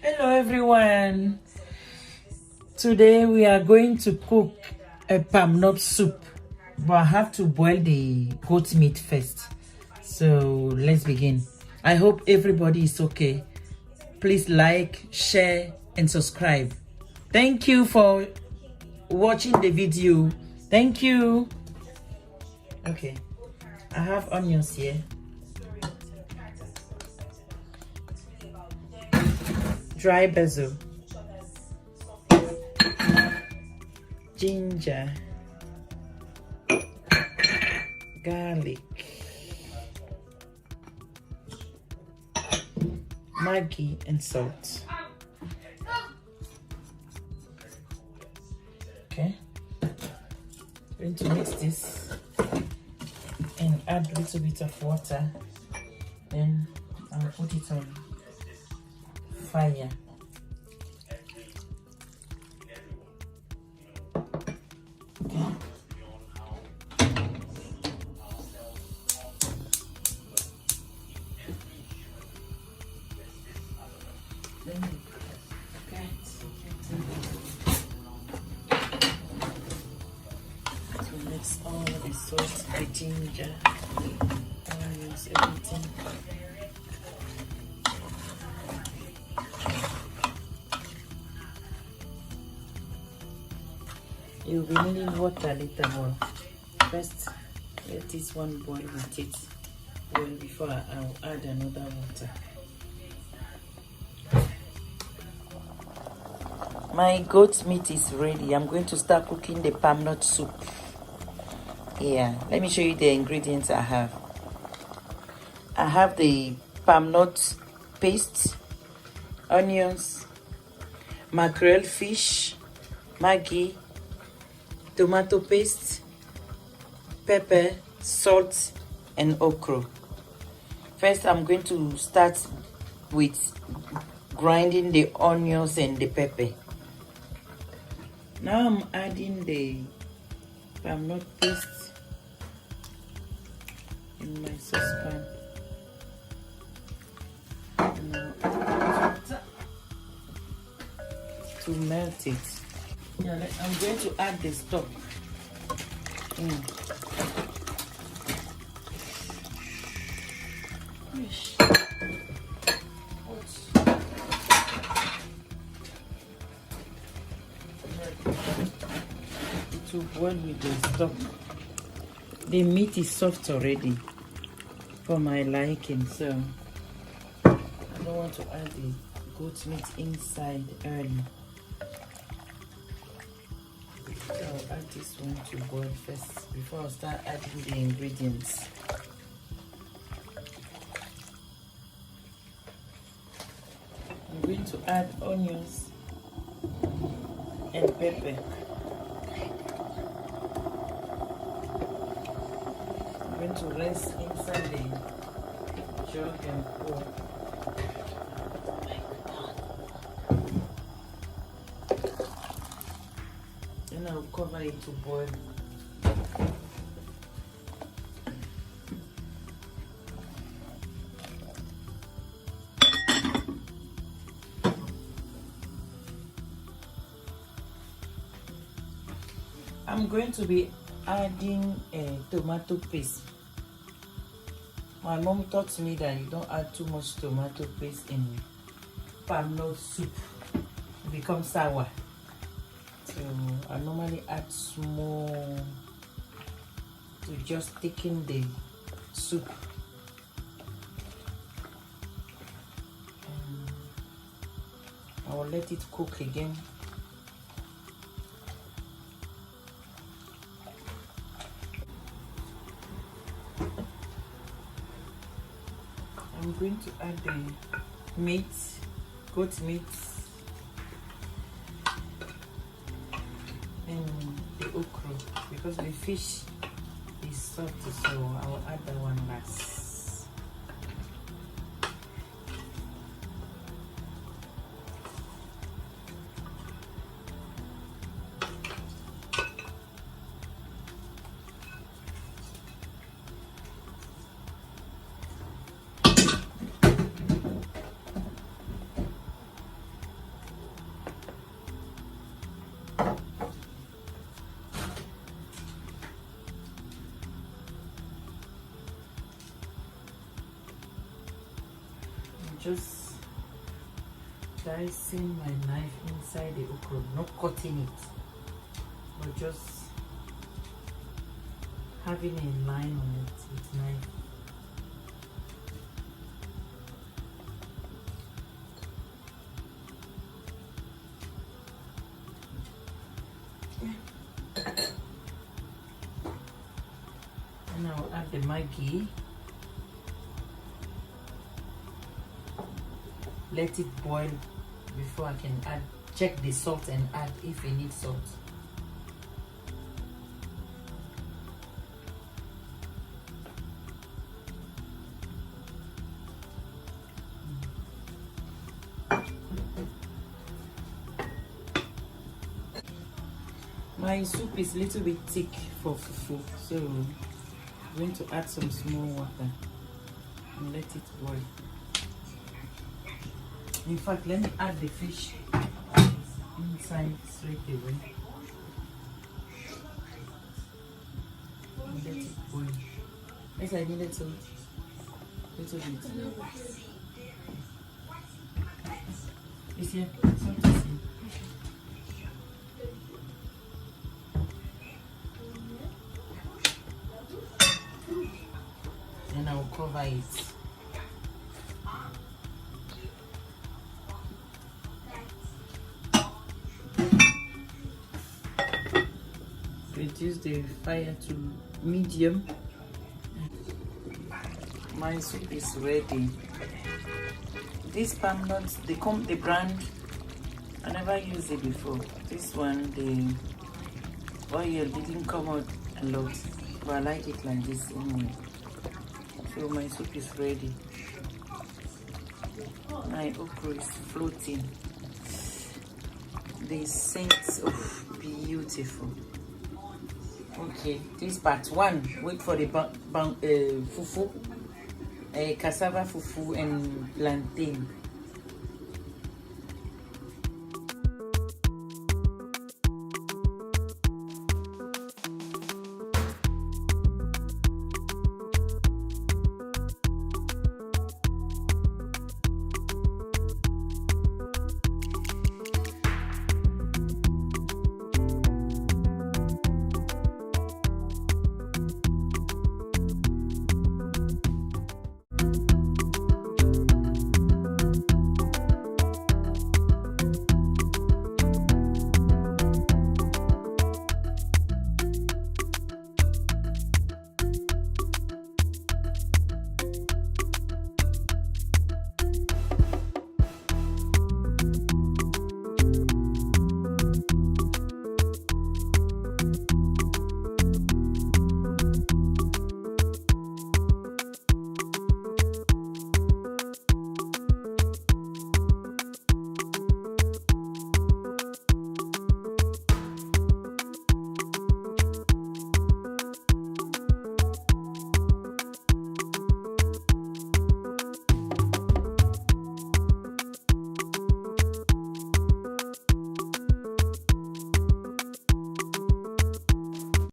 Hello everyone. Today we are going to cook a palm nut soup, but I have to boil the goat meat first. So let's begin. I hope everybody is okay. Please like, share and subscribe. Thank you for watching the video. Thank you. Okay, I have onions here, dry basil, ginger, garlic, Maggi and salt. Okay, going to mix this and add a little bit of water. Then I'll put it on fire. Okay. To mix all the sauce, the ginger, onions, everything. You'll be needing water later on. First, let this one boil with it. Well, before I'll add another water. My goat meat is ready. I'm going to start cooking the palm nut soup. Yeah, let me show you the ingredients I have. I have the palm nut paste, onions, mackerel fish, Maggi, tomato paste, pepper, salt, and okra. First, I'm going to start with grinding the onions and the pepper. Now I'm adding the palm nut paste in my saucepan. And I'll add water to melt it. Yeah, I'm going to add the stock. To boil with the stock. The meat is soft already for my liking, so I don't want to add the goat meat inside early. So I'll add this one to boil first before I start adding the ingredients. I'm going to add onions and pepper. I'm going to rest inside the jug and pour. Then I'll cover it to boil. I'm going to be adding a tomato paste. My mom taught me that you don't add too much tomato paste in palm nut soup. It becomes sour. So I normally add small to just thicken the soup. I will let it cook again. I'm going to add the meat, goat meat, and the okra because the fish is soft, so I will add that one last. just dicing my knife inside the okra, not cutting it, but just having a line on it with knife. And I'll add the Maggi. Let it boil before I can add, check the salt and add if you need salt. My soup is a little bit thick for fufu, so I'm going to add some small water and let it boil. In fact, let me add the fish inside straight away and let it boil. Yes, I needed to little bit. It's here, salt is here. Then I'll cover it. Reduce the fire to medium. My soup is ready. This palm nuts, the brand, I never used it before. This one, the oil didn't come out a lot, but I like it like this anyway. So my soup is ready. My okra is floating. The scent of beautiful. Okay, this part one. Wait for the fufu, cassava fufu and plantain.